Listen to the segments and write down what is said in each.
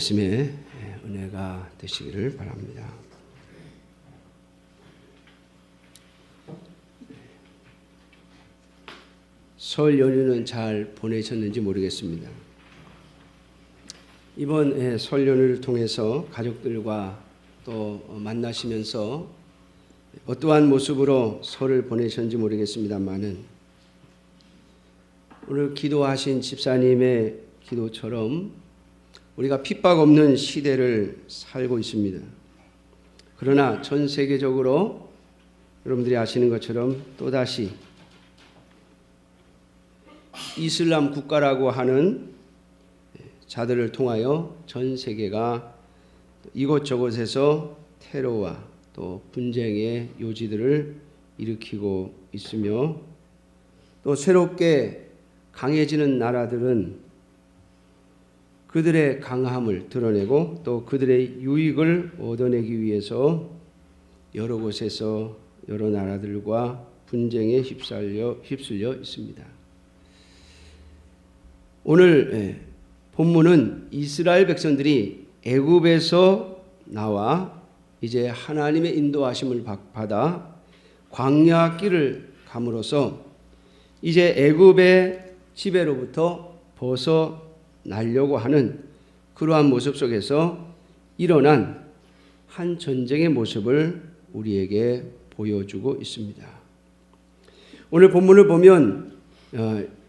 말씀의 은혜가 되시기를 바랍니다. 설 연휴는 잘 보내셨는지 모르겠습니다. 이번 설 연휴를 통해서 가족들과 또 만나시면서 어떠한 모습으로 설을 보내셨는지 모르겠습니다만은 오늘 기도하신 집사님의 기도처럼 우리가 핍박 없는 시대를 살고 있습니다. 그러나 전 세계적으로 여러분들이 아시는 것처럼 또다시 이슬람 국가라고 하는 자들을 통하여 전 세계가 이곳저곳에서 테러와 또 분쟁의 요지들을 일으키고 있으며 또 새롭게 강해지는 나라들은 그들의 강함을 드러내고 또 그들의 유익을 얻어내기 위해서 여러 곳에서 여러 나라들과 분쟁에 휩쓸려 있습니다. 오늘 본문은 이스라엘 백성들이 애굽에서 나와 이제 하나님의 인도하심을 받아 광야 길을 감으로써 이제 애굽의 지배로부터 벗어나려고 하는 그러한 모습 속에서 일어난 한 전쟁의 모습을 우리에게 보여주고 있습니다. 오늘 본문을 보면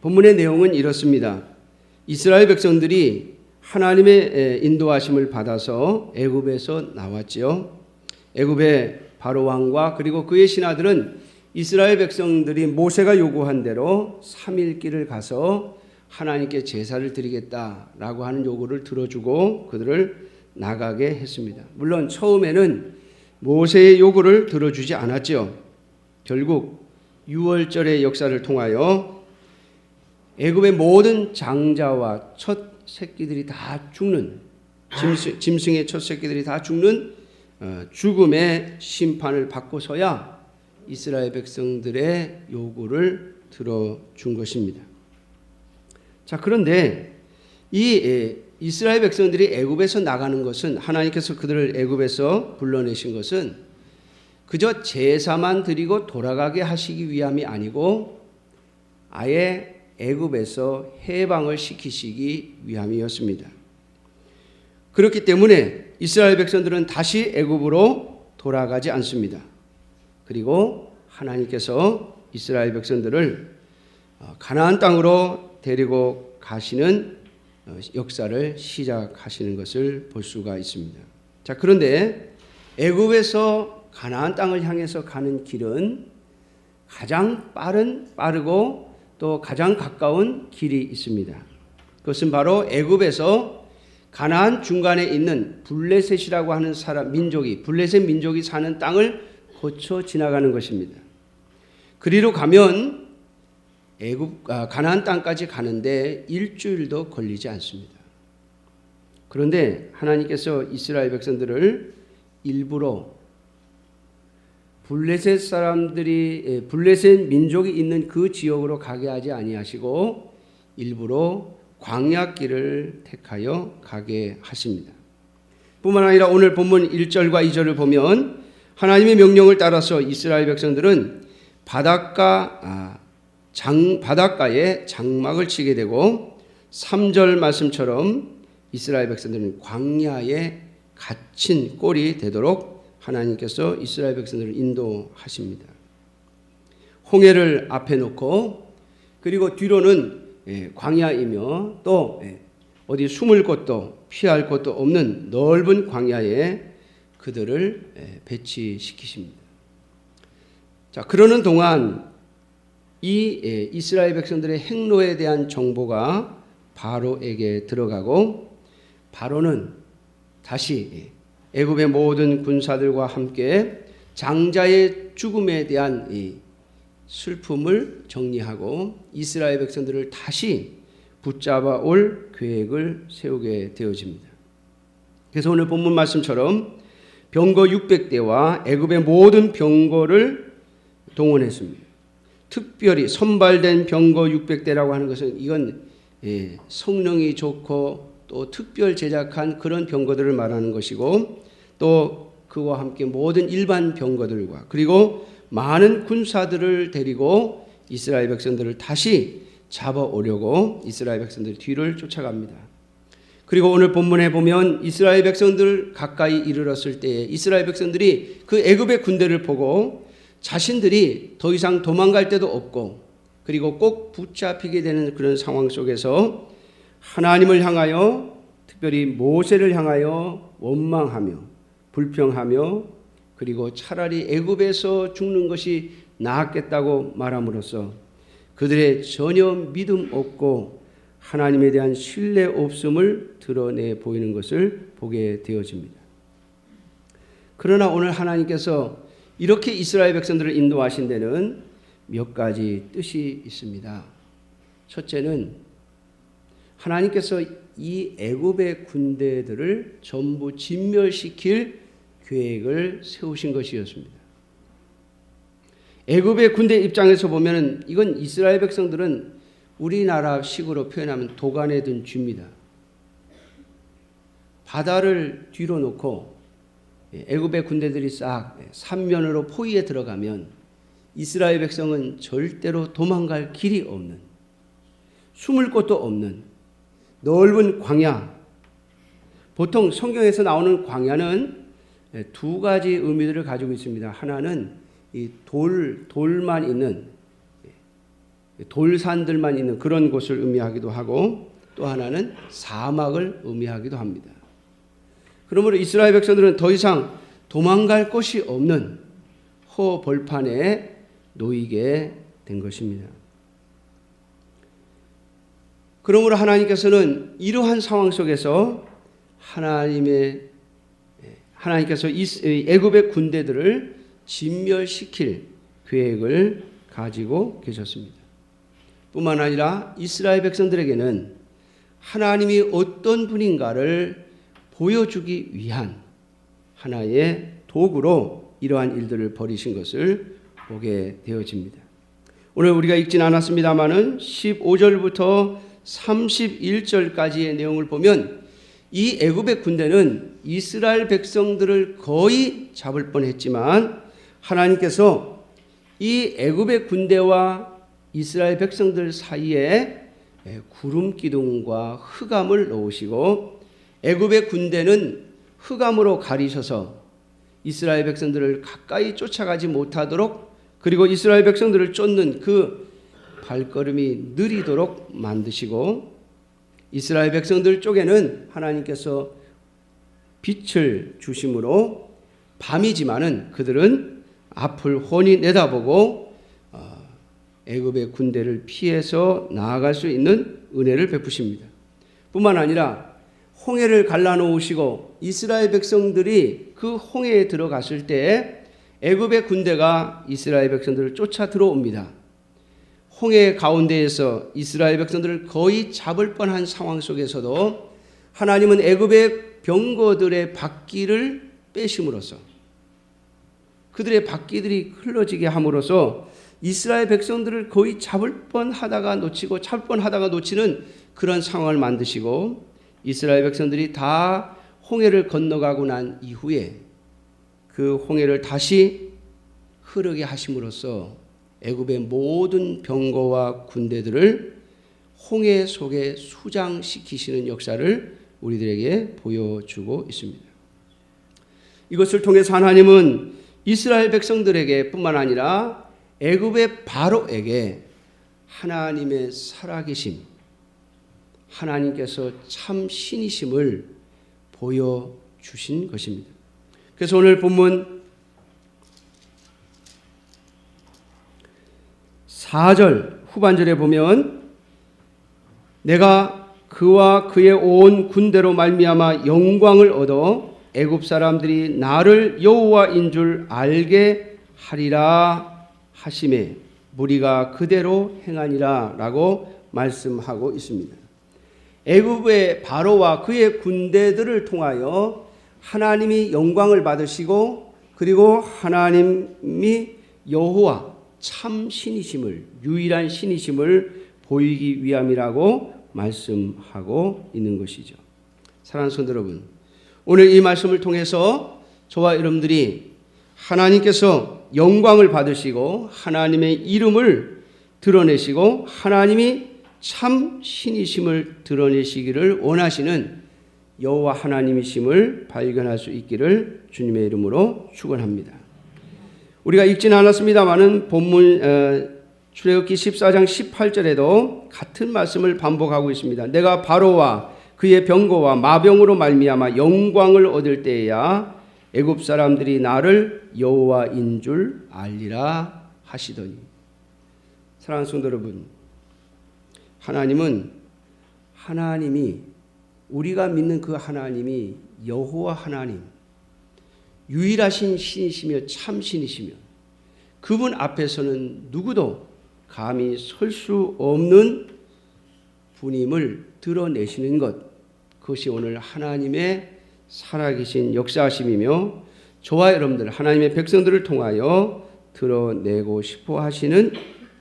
본문의 내용은 이렇습니다. 이스라엘 백성들이 하나님의 인도하심을 받아서 애굽에서 나왔지요. 애굽의 바로 왕과 그리고 그의 신하들은 이스라엘 백성들이 모세가 요구한 대로 3일 길을 가서 하나님께 제사를 드리겠다라고 하는 요구를 들어주고 그들을 나가게 했습니다. 물론 처음에는 모세의 요구를 들어주지 않았죠. 결국 6월절의 역사를 통하여 애굽의 모든 장자와 첫 새끼들이 다 죽는 짐승의 첫 새끼들이 다 죽는 죽음의 심판을 받고서야 이스라엘 백성들의 요구를 들어준 것입니다. 자, 그런데 이 이스라엘 백성들이 애굽에서 나가는 것은 하나님께서 그들을 애굽에서 불러내신 것은 그저 제사만 드리고 돌아가게 하시기 위함이 아니고 아예 애굽에서 해방을 시키시기 위함이었습니다. 그렇기 때문에 이스라엘 백성들은 다시 애굽으로 돌아가지 않습니다. 그리고 하나님께서 이스라엘 백성들을 가나안 땅으로 데리고 가시는 역사를 시작하시는 것을 볼 수가 있습니다. 자, 그런데 애굽에서 가나안 땅을 향해서 가는 길은 가장 빠르고 또 가장 가까운 길이 있습니다. 그것은 바로 애굽에서 가나안 중간에 있는 블레셋이라고 하는 블레셋 민족이 사는 땅을 거쳐 지나가는 것입니다. 그리로 가면 가나안 땅까지 가는데 일주일도 걸리지 않습니다. 그런데 하나님께서 이스라엘 백성들을 일부러 블레셋 민족이 있는 그 지역으로 가게 하지 아니하시고 일부러 광야길을 택하여 가게 하십니다. 뿐만 아니라 오늘 본문 1절과 2절을 보면 하나님의 명령을 따라서 이스라엘 백성들은 바닷가에 장막을 치게 되고 3절 말씀처럼 이스라엘 백성들은 광야에 갇힌 꼴이 되도록 하나님께서 이스라엘 백성들을 인도하십니다. 홍해를 앞에 놓고 그리고 뒤로는 광야이며 또 어디 숨을 곳도 피할 곳도 없는 넓은 광야에 그들을 배치시키십니다. 자, 그러는 동안 이 이스라엘 백성들의 행로에 대한 정보가 바로에게 들어가고 바로는 다시 애굽의 모든 군사들과 함께 장자의 죽음에 대한 이 슬픔을 정리하고 이스라엘 백성들을 다시 붙잡아 올 계획을 세우게 되어집니다. 그래서 오늘 본문 말씀처럼 병거 600대와 애굽의 모든 병거를 동원했습니다. 특별히 선발된 병거 600대라고 하는 것은 이건 성능이 좋고 또 특별 제작한 그런 병거들을 말하는 것이고, 또 그와 함께 모든 일반 병거들과 그리고 많은 군사들을 데리고 이스라엘 백성들을 다시 잡아오려고 이스라엘 백성들이 뒤를 쫓아갑니다. 그리고 오늘 본문에 보면 이스라엘 백성들 가까이 이르렀을 때에 이스라엘 백성들이 그 애굽의 군대를 보고 자신들이 더 이상 도망갈 데도 없고 그리고 꼭 붙잡히게 되는 그런 상황 속에서 하나님을 향하여, 특별히 모세를 향하여 원망하며 불평하며 그리고 차라리 애굽에서 죽는 것이 나았겠다고 말함으로써 그들의 전혀 믿음 없고 하나님에 대한 신뢰 없음을 드러내 보이는 것을 보게 되어집니다. 그러나 오늘 하나님께서 이렇게 이스라엘 백성들을 인도하신 데는 몇 가지 뜻이 있습니다. 첫째는 하나님께서 이 애굽의 군대들을 전부 진멸시킬 계획을 세우신 것이었습니다. 애굽의 군대 입장에서 보면 이건 이스라엘 백성들은 우리나라식으로 표현하면 도간에 든 쥐입니다. 바다를 뒤로 놓고 애굽의 군대들이 싹 삼면으로 포위에 들어가면 이스라엘 백성은 절대로 도망갈 길이 없는, 숨을 곳도 없는 넓은 광야. 보통 성경에서 나오는 광야는 두 가지 의미들을 가지고 있습니다. 하나는 이 돌만 있는, 돌산들만 있는 그런 곳을 의미하기도 하고, 또 하나는 사막을 의미하기도 합니다. 그러므로 이스라엘 백성들은 더 이상 도망갈 곳이 없는 허벌판에 놓이게 된 것입니다. 그러므로 하나님께서는 이러한 상황 속에서 하나님께서 애굽의 군대들을 진멸시킬 계획을 가지고 계셨습니다. 뿐만 아니라 이스라엘 백성들에게는 하나님이 어떤 분인가를 보여주기 위한 하나의 도구로 이러한 일들을 벌이신 것을 보게 되어집니다. 오늘 우리가 읽진 않았습니다마는 15절부터 31절까지의 내용을 보면 이 애굽의 군대는 이스라엘 백성들을 거의 잡을 뻔했지만 하나님께서 이 애굽의 군대와 이스라엘 백성들 사이에 구름 기둥과 흑암을 놓으시고 애굽의 군대는 흑암으로 가리셔서 이스라엘 백성들을 가까이 쫓아가지 못하도록, 그리고 이스라엘 백성들을 쫓는 그 발걸음이 느리도록 만드시고, 이스라엘 백성들 쪽에는 하나님께서 빛을 주심으로 밤이지만은 그들은 앞을 훤히 내다보고 애굽의 군대를 피해서 나아갈 수 있는 은혜를 베푸십니다. 뿐만 아니라 홍해를 갈라놓으시고 이스라엘 백성들이 그 홍해에 들어갔을 때 애굽의 군대가 이스라엘 백성들을 쫓아 들어옵니다. 홍해 가운데에서 이스라엘 백성들을 거의 잡을 뻔한 상황 속에서도 하나님은 애굽의 병거들의 바퀴를 빼심으로써, 그들의 바퀴들이 흘러지게 함으로써 이스라엘 백성들을 거의 잡을 뻔하다가 놓치는 그런 상황을 만드시고, 이스라엘 백성들이 다 홍해를 건너가고 난 이후에 그 홍해를 다시 흐르게 하심으로써 애굽의 모든 병거와 군대들을 홍해 속에 수장시키시는 역사를 우리들에게 보여주고 있습니다. 이것을 통해서 하나님은 이스라엘 백성들에게 뿐만 아니라 애굽의 바로에게 하나님의 살아계심, 하나님께서 참 신이심을 보여주신 것입니다. 그래서 오늘 본문 4절 후반절에 보면 내가 그와 그의 온 군대로 말미암아 영광을 얻어 애굽 사람들이 나를 여호와인 줄 알게 하리라 하심에 무리가 그대로 행하니라 라고 말씀하고 있습니다. 애굽의 바로와 그의 군대들을 통하여 하나님이 영광을 받으시고, 그리고 하나님이 여호와 참 신이심을, 유일한 신이심을 보이기 위함이라고 말씀하고 있는 것이죠. 사랑하는 성도 여러분, 오늘 이 말씀을 통해서 저와 여러분들이 하나님께서 영광을 받으시고 하나님의 이름을 드러내시고 하나님이 참 신이심을 드러내시기를 원하시는 여호와 하나님이심을 발견할 수 있기를 주님의 이름으로 축원합니다. 우리가 읽지는 않았습니다마는 본문 출애굽기 14장 18절에도 같은 말씀을 반복하고 있습니다. 내가 바로와 그의 병거와 마병으로 말미암아 영광을 얻을 때에야 애굽 사람들이 나를 여호와인 줄 알리라 하시더니. 사랑하는 성도 여러분, 하나님이 우리가 믿는 그 하나님이 여호와 하나님, 유일하신 신이시며 참 신이시며 그분 앞에서는 누구도 감히 설 수 없는 분임을 드러내시는 것, 그것이 오늘 하나님의 살아계신 역사하심이며 저와 여러분들 하나님의 백성들을 통하여 드러내고 싶어 하시는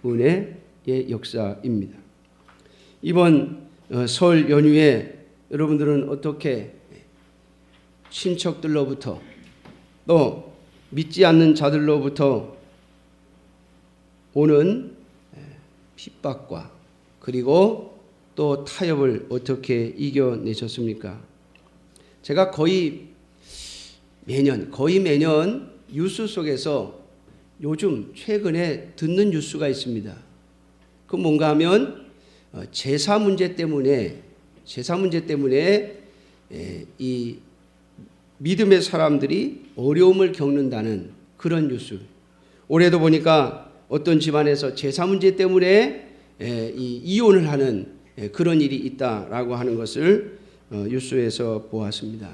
은혜의 역사입니다. 이번 설 연휴에 여러분들은 어떻게 친척들로부터 또 믿지 않는 자들로부터 오는 핍박과 그리고 또 타협을 어떻게 이겨내셨습니까? 제가 거의 매년 뉴스 속에서 요즘 최근에 듣는 뉴스가 있습니다. 그 뭔가 하면 제사 문제 때문에 이 믿음의 사람들이 어려움을 겪는다는 그런 뉴스. 올해도 보니까 어떤 집안에서 제사 문제 때문에 이혼을 하는 그런 일이 있다라고 하는 것을 뉴스에서 보았습니다.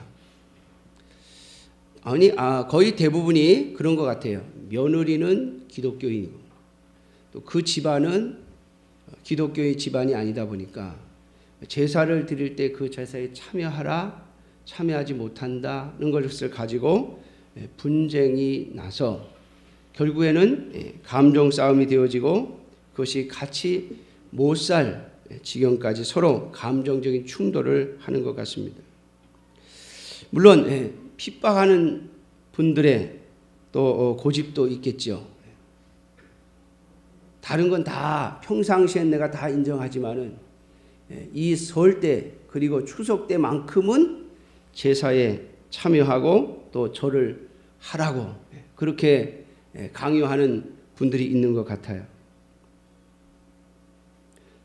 거의 대부분이 그런 것 같아요. 며느리는 기독교인이고 또 그 집안은 기독교의 집안이 아니다 보니까 제사를 드릴 때 그 제사에 참여하지 못한다는 것을 가지고 분쟁이 나서 결국에는 감정 싸움이 되어지고 그것이 같이 못 살 지경까지 서로 감정적인 충돌을 하는 것 같습니다. 물론 핍박하는 분들의 또 고집도 있겠죠. 다른 건 다 평상시엔 내가 다 인정하지만은 이 설 때 그리고 추석 때만큼은 제사에 참여하고 또 절을 하라고 그렇게 강요하는 분들이 있는 것 같아요.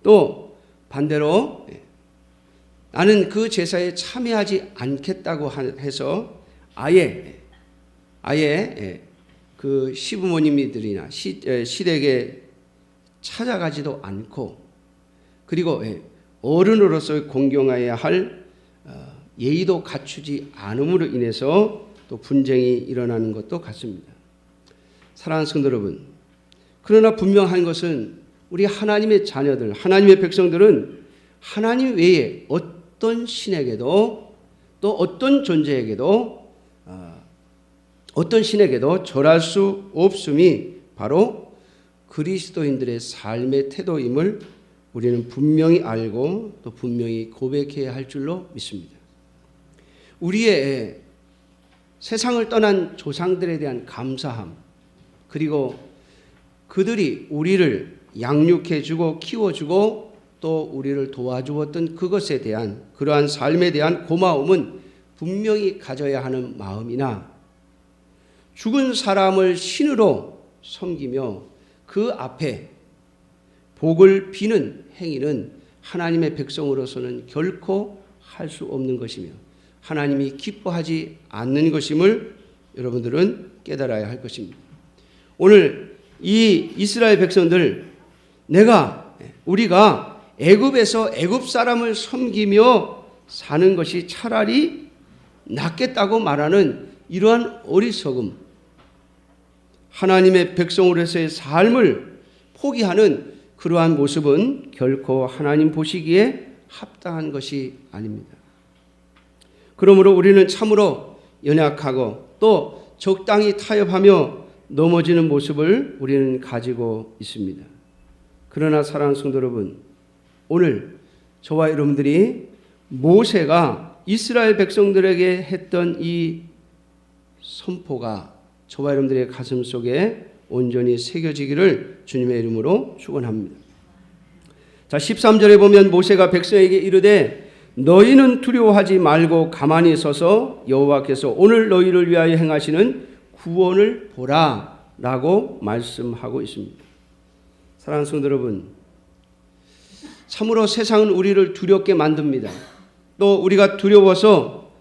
또 반대로 나는 그 제사에 참여하지 않겠다고 해서 아예 그 시부모님들이나 시댁에 찾아가지도 않고 그리고 어른으로서 공경해야 할 예의도 갖추지 않음으로 인해서 또 분쟁이 일어나는 것도 같습니다. 사랑하는 성도 여러분, 그러나 분명한 것은 우리 하나님의 자녀들, 하나님의 백성들은 하나님 외에 어떤 신에게도 또 어떤 존재에게도 어떤 신에게도 절할 수 없음이 바로 그리스도인들의 삶의 태도임을 우리는 분명히 알고 또 분명히 고백해야 할 줄로 믿습니다. 우리의 세상을 떠난 조상들에 대한 감사함, 그리고 그들이 우리를 양육해주고 키워주고 또 우리를 도와주었던 그것에 대한 그러한 삶에 대한 고마움은 분명히 가져야 하는 마음이나 죽은 사람을 신으로 섬기며 그 앞에 복을 비는 행위는 하나님의 백성으로서는 결코 할 수 없는 것이며 하나님이 기뻐하지 않는 것임을 여러분들은 깨달아야 할 것입니다. 오늘 이 이스라엘 백성들 우리가 애굽에서 애굽 사람을 섬기며 사는 것이 차라리 낫겠다고 말하는 이러한 어리석음, 하나님의 백성으로서의 삶을 포기하는 그러한 모습은 결코 하나님 보시기에 합당한 것이 아닙니다. 그러므로 우리는 참으로 연약하고 또 적당히 타협하며 넘어지는 모습을 우리는 가지고 있습니다. 그러나 사랑하는 성도 여러분, 오늘 저와 여러분들이 모세가 이스라엘 백성들에게 했던 이 선포가 저와 여러분들의 가슴 속에 온전히 새겨지기를 주님의 이름으로 축원합니다. 자, 13절에 보면 모세가 백성에게 이르되 너희는 두려워하지 말고 가만히 서서 여호와께서 오늘 너희를 위하여 행하시는 구원을 보라 라고 말씀하고 있습니다. 사랑하는 성도 여러분, 참으로 세상은 우리를 두렵게 만듭니다. 또 우리가 두려워서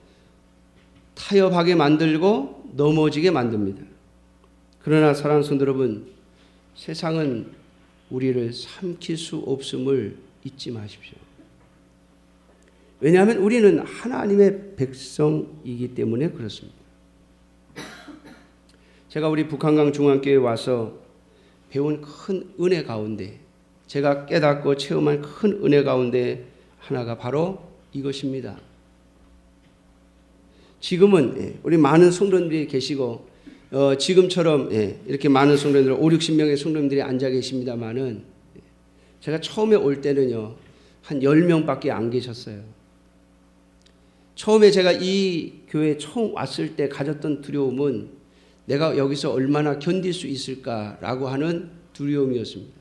타협하게 만들고 넘어지게 만듭니다. 그러나 사랑하는 성도 여러분, 세상은 우리를 삼킬 수 없음을 잊지 마십시오. 왜냐하면 우리는 하나님의 백성이기 때문에 그렇습니다. 제가 우리 북한강 중앙교회에 와서 배운 큰 은혜 가운데, 제가 깨닫고 체험한 큰 은혜 가운데 하나가 바로 이것입니다. 지금은 우리 많은 성도님들이 계시고 지금처럼 이렇게 많은 성도님들 5, 60명의 성도님들이 앉아 계십니다만은 제가 처음에 올 때는요 한 10명밖에 안 계셨어요. 처음에 제가 이 교회에 처음 왔을 때 가졌던 두려움은 내가 여기서 얼마나 견딜 수 있을까라고 하는 두려움이었습니다.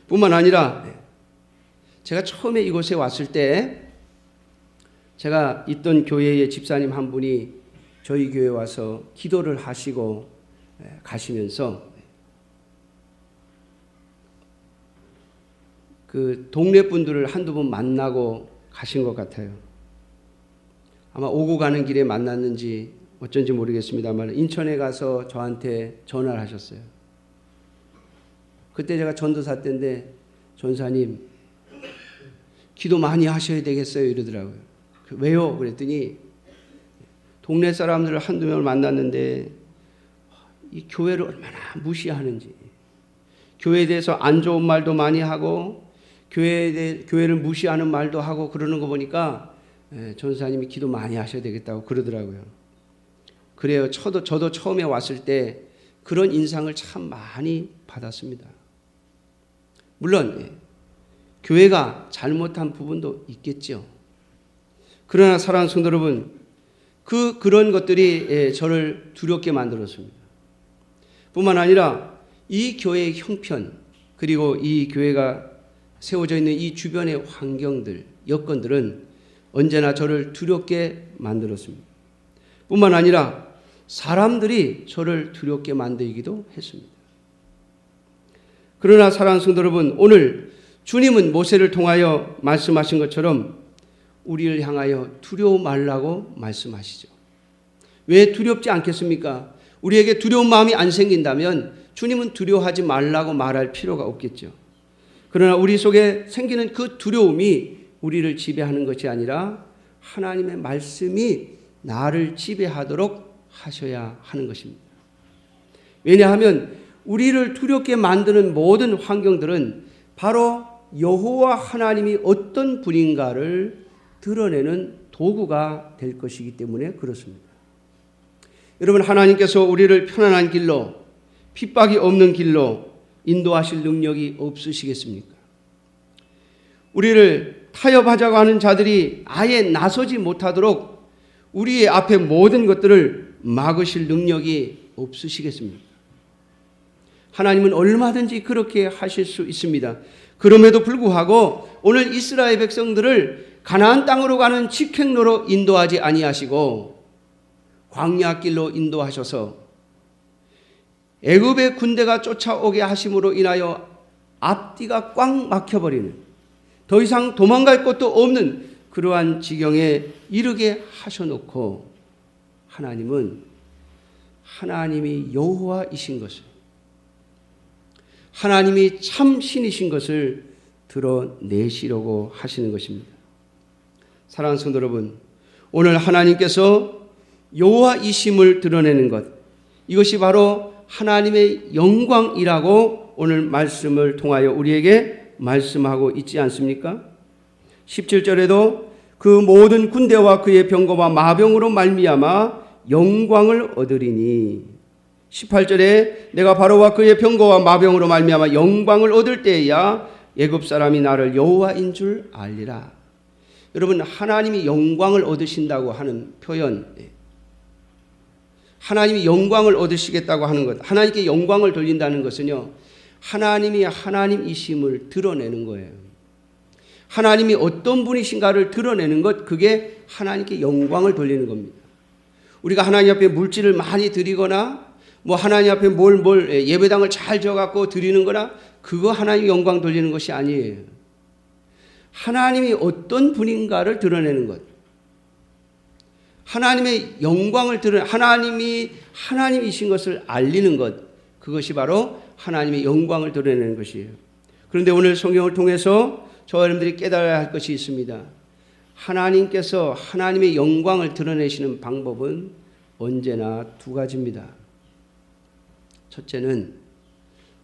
뿐만 아니라 제가 처음에 이곳에 왔을 때 제가 있던 교회의 집사님 한 분이 저희 교회에 와서 기도를 하시고 가시면서 그 동네 분들을 한두 번 만나고 가신 것 같아요. 아마 오고 가는 길에 만났는지 어쩐지 모르겠습니다만 인천에 가서 저한테 전화를 하셨어요. 그때 제가 전도사 때인데 전사님 기도 많이 하셔야 되겠어요 이러더라고요. 왜요? 그랬더니 동네 사람들을 한두 명을 만났는데 이 교회를 얼마나 무시하는지, 교회에 대해서 안 좋은 말도 많이 하고 교회를 무시하는 말도 하고 그러는 거 보니까 전사님이 기도 많이 하셔야 되겠다고 그러더라고요. 그래요. 저도 처음에 왔을 때 그런 인상을 참 많이 받았습니다. 물론 교회가 잘못한 부분도 있겠죠. 그러나 사랑하는 성도 여러분, 그런 것들이 저를 두렵게 만들었습니다. 뿐만 아니라 이 교회의 형편, 그리고 이 교회가 세워져 있는 이 주변의 환경들, 여건들은 언제나 저를 두렵게 만들었습니다. 뿐만 아니라 사람들이 저를 두렵게 만들기도 했습니다. 그러나 사랑하는 성도 여러분, 오늘 주님은 모세를 통하여 말씀하신 것처럼 우리를 향하여 두려워 말라고 말씀하시죠. 왜 두렵지 않겠습니까? 우리에게 두려운 마음이 안 생긴다면 주님은 두려워하지 말라고 말할 필요가 없겠죠. 그러나 우리 속에 생기는 그 두려움이 우리를 지배하는 것이 아니라 하나님의 말씀이 나를 지배하도록 하셔야 하는 것입니다. 왜냐하면 우리를 두렵게 만드는 모든 환경들은 바로 여호와 하나님이 어떤 분인가를 드러내는 도구가 될 것이기 때문에 그렇습니다. 여러분, 하나님께서 우리를 편안한 길로, 핍박이 없는 길로 인도하실 능력이 없으시겠습니까? 우리를 타협하자고 하는 자들이 아예 나서지 못하도록 우리의 앞에 모든 것들을 막으실 능력이 없으시겠습니까? 하나님은 얼마든지 그렇게 하실 수 있습니다. 그럼에도 불구하고 오늘 이스라엘 백성들을 가나안 땅으로 가는 직행로로 인도하지 아니하시고 광야길로 인도하셔서 애굽의 군대가 쫓아오게 하심으로 인하여 앞뒤가 꽉 막혀버리는, 더 이상 도망갈 곳도 없는 그러한 지경에 이르게 하셔놓고 하나님은 하나님이 여호와이신 것을, 하나님이 참 신이신 것을 드러내시려고 하시는 것입니다. 사랑하는 성도 여러분, 오늘 하나님께서 여호와이심을 드러내는 것, 이것이 바로 하나님의 영광이라고 오늘 말씀을 통하여 우리에게 말씀하고 있지 않습니까? 17절에도 그 모든 군대와 그의 병거와 마병으로 말미암아 영광을 얻으리니, 18절에 내가 바로와 그의 병거와 마병으로 말미암아 영광을 얻을 때에야 애굽 사람이 나를 여호와인 줄 알리라. 여러분, 하나님이 영광을 얻으신다고 하는 표현, 하나님이 영광을 얻으시겠다고 하는 것, 하나님께 영광을 돌린다는 것은요, 하나님이 하나님이심을 드러내는 거예요. 하나님이 어떤 분이신가를 드러내는 것, 그게 하나님께 영광을 돌리는 겁니다. 우리가 하나님 앞에 물질을 많이 드리거나 뭐 하나님 앞에 예배당을 잘 지어갖고 드리는 거나, 그거 하나님 영광 돌리는 것이 아니에요. 하나님이 어떤 분인가를 드러내는 것, 하나님의 영광을 하나님이 하나님이신 것을 알리는 것, 그것이 바로 하나님의 영광을 드러내는 것이에요. 그런데 오늘 성경을 통해서 저와 여러분들이 깨달아야 할 것이 있습니다. 하나님께서 하나님의 영광을 드러내시는 방법은 언제나 두 가지입니다. 첫째는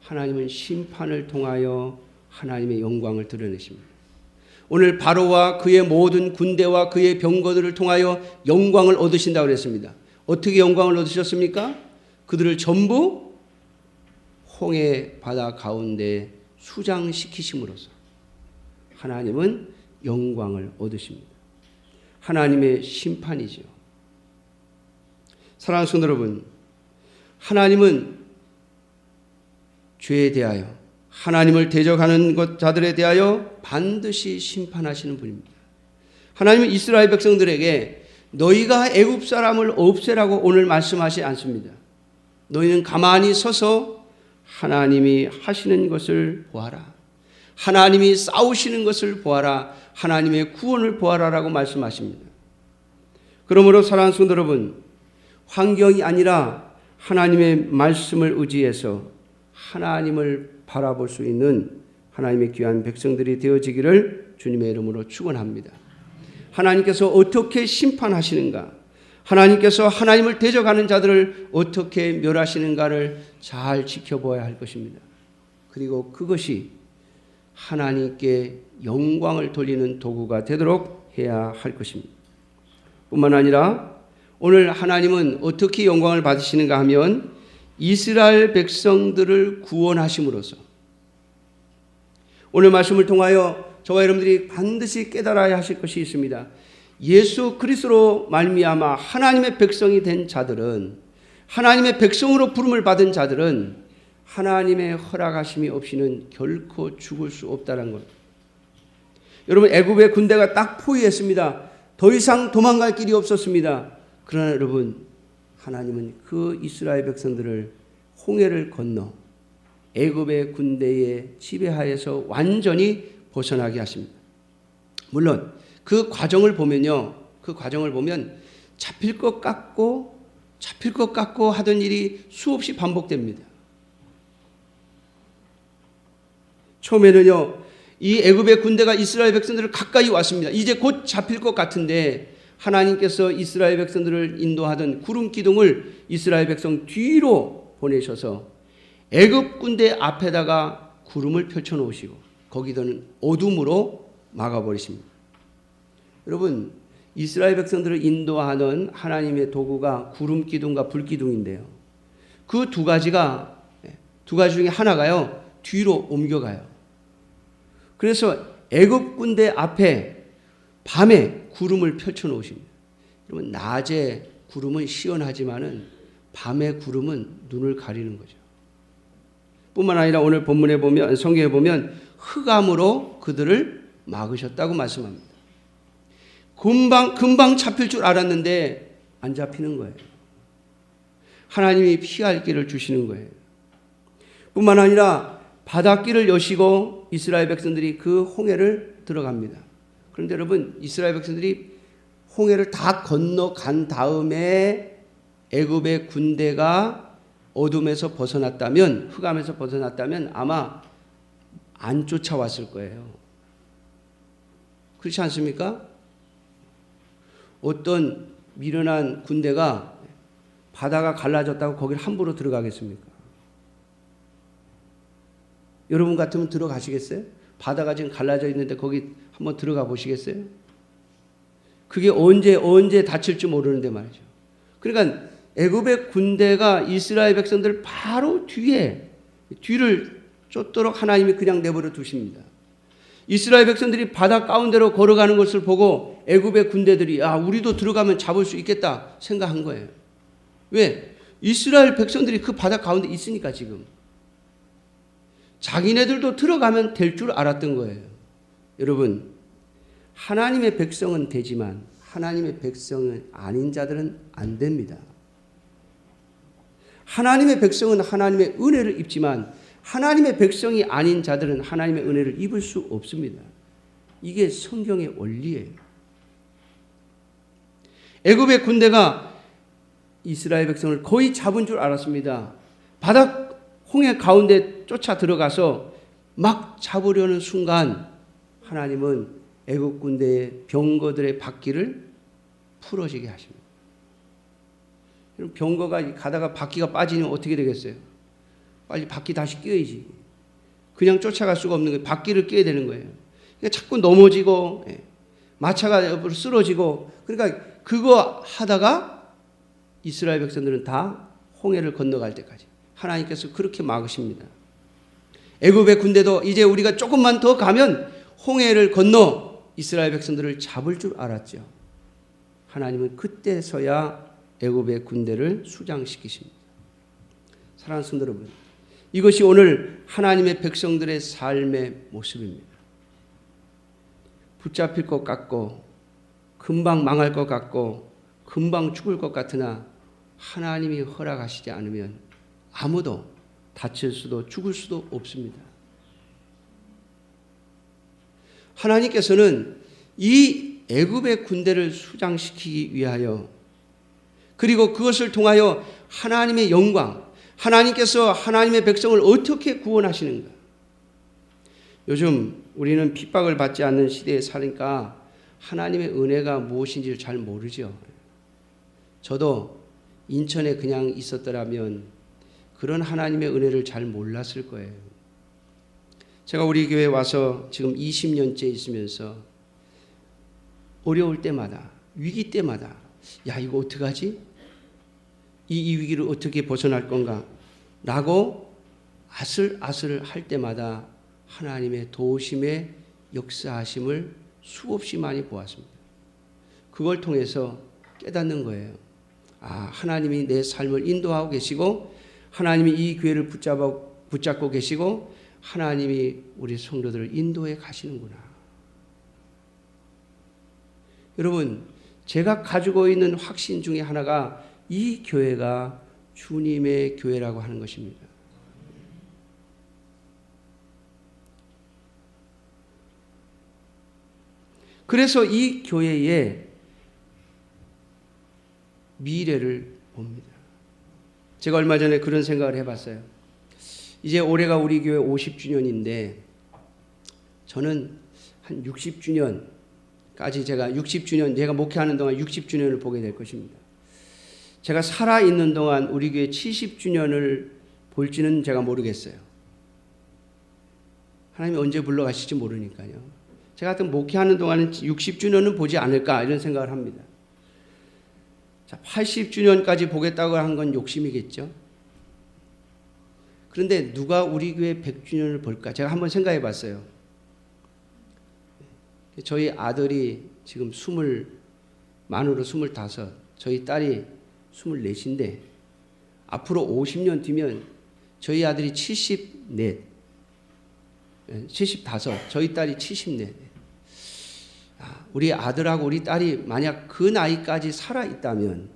하나님은 심판을 통하여 하나님의 영광을 드러내십니다. 오늘 바로와 그의 모든 군대와 그의 병거들을 통하여 영광을 얻으신다고 그랬습니다. 어떻게 영광을 얻으셨습니까? 그들을 전부 홍해 바다 가운데 수장시키심으로써 하나님은 영광을 얻으십니다. 하나님의 심판이죠. 사랑하는 성도 여러분, 하나님은 죄에 대하여, 하나님을 대적하는 자들에 대하여 반드시 심판하시는 분입니다. 하나님은 이스라엘 백성들에게 너희가 애굽 사람을 없애라고 오늘 말씀하시지 않습니다. 너희는 가만히 서서 하나님이 하시는 것을 보아라. 하나님이 싸우시는 것을 보아라. 하나님의 구원을 보아라라고 말씀하십니다. 그러므로 사랑하는 성도 여러분, 환경이 아니라 하나님의 말씀을 의지해서 하나님을 바라볼 수 있는 하나님의 귀한 백성들이 되어지기를 주님의 이름으로 축원합니다. 하나님께서 어떻게 심판하시는가, 하나님께서 하나님을 대적하는 자들을 어떻게 멸하시는가를 잘 지켜보아야 할 것입니다. 그리고 그것이 하나님께 영광을 돌리는 도구가 되도록 해야 할 것입니다. 뿐만 아니라 오늘 하나님은 어떻게 영광을 받으시는가 하면 이스라엘 백성들을 구원하심으로써, 오늘 말씀을 통하여 저와 여러분들이 반드시 깨달아야 하실 것이 있습니다. 예수 그리스도로 말미암아 하나님의 백성이 된 자들은, 하나님의 백성으로 부름을 받은 자들은 하나님의 허락하심이 없이는 결코 죽을 수 없다는 것. 여러분, 애굽의 군대가 딱 포위했습니다. 더 이상 도망갈 길이 없었습니다. 그러나 여러분, 하나님은 그 이스라엘 백성들을 홍해를 건너 애굽의 군대의 지배하에서 완전히 벗어나게 하십니다. 물론 그 과정을 보면요, 그 과정을 보면 잡힐 것 같고 하던 일이 수없이 반복됩니다. 처음에는요, 이 애굽의 군대가 이스라엘 백성들을 가까이 왔습니다. 이제 곧 잡힐 것 같은데 하나님께서 이스라엘 백성들을 인도하던 구름 기둥을 이스라엘 백성 뒤로 보내셔서 애굽 군대 앞에다가 구름을 펼쳐 놓으시고 거기서는 어둠으로 막아버리십니다. 여러분, 이스라엘 백성들을 인도하는 하나님의 도구가 구름 기둥과 불 기둥인데요, 그 두 가지 중에 하나가요, 뒤로 옮겨가요. 그래서 애굽 군대 앞에 밤에 구름을 펼쳐 놓으십니다. 여러분, 낮에 구름은 시원하지만은 밤에 구름은 눈을 가리는 거죠. 뿐만 아니라 오늘 본문에 보면, 성경에 보면 흑암으로 그들을 막으셨다고 말씀합니다. 금방 잡힐 줄 알았는데 안 잡히는 거예요. 하나님이 피할 길을 주시는 거예요. 뿐만 아니라 바닷길을 여시고 이스라엘 백성들이 그 홍해를 들어갑니다. 그런데 여러분, 이스라엘 백성들이 홍해를 다 건너간 다음에 애굽의 군대가 어둠에서 벗어났다면, 흑암에서 벗어났다면 아마 안 쫓아왔을 거예요. 그렇지 않습니까? 어떤 미련한 군대가 바다가 갈라졌다고 거기를 함부로 들어가겠습니까? 여러분 같으면 들어가시겠어요? 바다가 지금 갈라져 있는데 거기 한번 들어가 보시겠어요? 그게 언제 다칠지 모르는데 말이죠. 그러니까 애굽의 군대가 이스라엘 백성들 바로 뒤를 쫓도록 하나님이 그냥 내버려 두십니다. 이스라엘 백성들이 바다 가운데로 걸어가는 것을 보고 애굽의 군대들이 우리도 들어가면 잡을 수 있겠다 생각한 거예요. 왜? 이스라엘 백성들이 그 바다 가운데 있으니까 지금. 자기네들도 들어가면 될 줄 알았던 거예요. 여러분, 하나님의 백성은 되지만 하나님의 백성은 아닌 자들은 안 됩니다. 하나님의 백성은 하나님의 은혜를 입지만 하나님의 백성이 아닌 자들은 하나님의 은혜를 입을 수 없습니다. 이게 성경의 원리예요. 애굽의 군대가 이스라엘 백성을 거의 잡은 줄 알았습니다. 바다 홍해 가운데 쫓아 들어가서 막 잡으려는 순간 하나님은 애굽 군대의 병거들의 바퀴를 풀어지게 하십니다. 병거가 가다가 바퀴가 빠지면 어떻게 되겠어요? 빨리 바퀴 다시 끼워야지. 그냥 쫓아갈 수가 없는 거예요. 바퀴를 끼워야 되는 거예요. 그러니까 자꾸 넘어지고 마차가 옆으로 쓰러지고, 그러니까 그거 하다가 이스라엘 백성들은 다 홍해를 건너갈 때까지 하나님께서 그렇게 막으십니다. 애굽의 군대도 이제 우리가 조금만 더 가면 홍해를 건너 이스라엘 백성들을 잡을 줄 알았죠. 하나님은 그때서야 애굽의 군대를 수장시키십니다. 사랑하는 성도 여러분, 이것이 오늘 하나님의 백성들의 삶의 모습입니다. 붙잡힐 것 같고 금방 망할 것 같고 금방 죽을 것 같으나 하나님이 허락하시지 않으면 아무도 다칠 수도 죽을 수도 없습니다. 하나님께서는 이 애굽의 군대를 수장시키기 위하여, 그리고 그것을 통하여 하나님의 영광, 하나님께서 하나님의 백성을 어떻게 구원하시는가. 요즘 우리는 핍박을 받지 않는 시대에 사니까 하나님의 은혜가 무엇인지를 잘 모르죠. 저도 인천에 그냥 있었더라면 그런 하나님의 은혜를 잘 몰랐을 거예요. 제가 우리 교회에 와서 지금 20년째 있으면서 어려울 때마다, 위기 때마다 이거 어떡하지? 이 위기를 어떻게 벗어날 건가? 라고 아슬아슬 할 때마다 하나님의 도우심의 역사하심을 수없이 많이 보았습니다. 그걸 통해서 깨닫는 거예요. 하나님이 내 삶을 인도하고 계시고 하나님이 이 교회를 붙잡고 계시고 하나님이 우리 성도들을 인도해 가시는구나. 여러분, 제가 가지고 있는 확신 중에 하나가 이 교회가 주님의 교회라고 하는 것입니다. 그래서 이 교회의 미래를 봅니다. 제가 얼마 전에 그런 생각을 해봤어요. 이제 올해가 우리 교회 50주년인데 저는 한 60주년까지 제가 목회하는 동안 60주년을 보게 될 것입니다. 제가 살아있는 동안 우리 교회 70주년을 볼지는 제가 모르겠어요. 하나님이 언제 불러가실지 모르니까요. 제가 하여튼 목회하는 동안은 60주년은 보지 않을까 이런 생각을 합니다. 자, 80주년까지 보겠다고 한 건 욕심이겠죠. 그런데 누가 우리 교회 100주년을 볼까? 제가 한번 생각해 봤어요. 저희 아들이 지금 만으로 25, 저희 딸이 24인데 앞으로 50년 뒤면 저희 아들이 75, 저희 딸이 74. 우리 아들하고 우리 딸이 만약 그 나이까지 살아있다면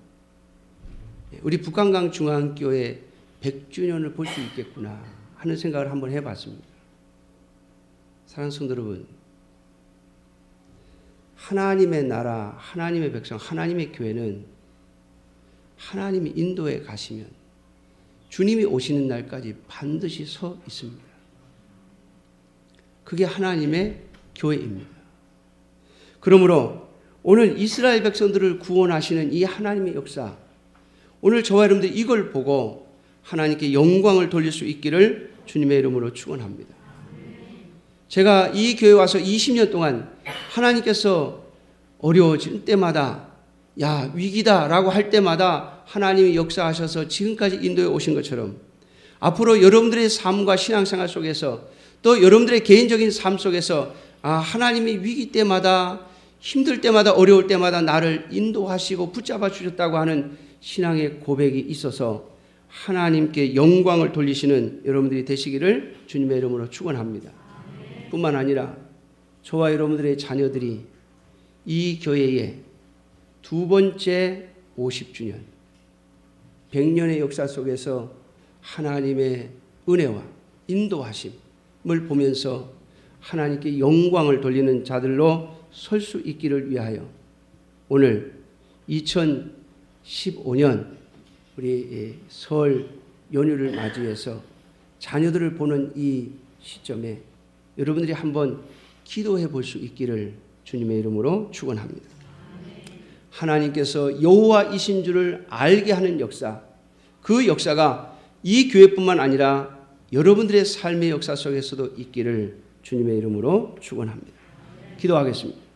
우리 북한강 중앙교회 100주년을 볼 수 있겠구나 하는 생각을 한번 해봤습니다. 사랑하는 성도 여러분, 하나님의 나라, 하나님의 백성, 하나님의 교회는 하나님이 인도해 가시면 주님이 오시는 날까지 반드시 서 있습니다. 그게 하나님의 교회입니다. 그러므로 오늘 이스라엘 백성들을 구원하시는 이 하나님의 역사, 오늘 저와 여러분들 이걸 보고 하나님께 영광을 돌릴 수 있기를 주님의 이름으로 축원합니다. 제가 이 교회 와서 20년 동안 하나님께서 어려워질 때마다 위기다라고 할 때마다 하나님이 역사하셔서 지금까지 인도해 오신 것처럼 앞으로 여러분들의 삶과 신앙생활 속에서 또 여러분들의 개인적인 삶 속에서 하나님이 위기 때마다, 힘들 때마다, 어려울 때마다 나를 인도하시고 붙잡아 주셨다고 하는 신앙의 고백이 있어서 하나님께 영광을 돌리시는 여러분들이 되시기를 주님의 이름으로 축원합니다. 뿐만 아니라 저와 여러분들의 자녀들이 이 교회의 두 번째 50주년 100년의 역사 속에서 하나님의 은혜와 인도하심을 보면서 하나님께 영광을 돌리는 자들로 설 수 있기를 위하여 오늘 2015년 우리 설 연휴를 맞이해서 자녀들을 보는 이 시점에 여러분들이 한번 기도해 볼 수 있기를 주님의 이름으로 축원합니다. 하나님께서 여호와이신 줄을 알게 하는 역사, 그 역사가 이 교회뿐만 아니라 여러분들의 삶의 역사 속에서도 있기를 주님의 이름으로 축원합니다. 기도하겠습니다.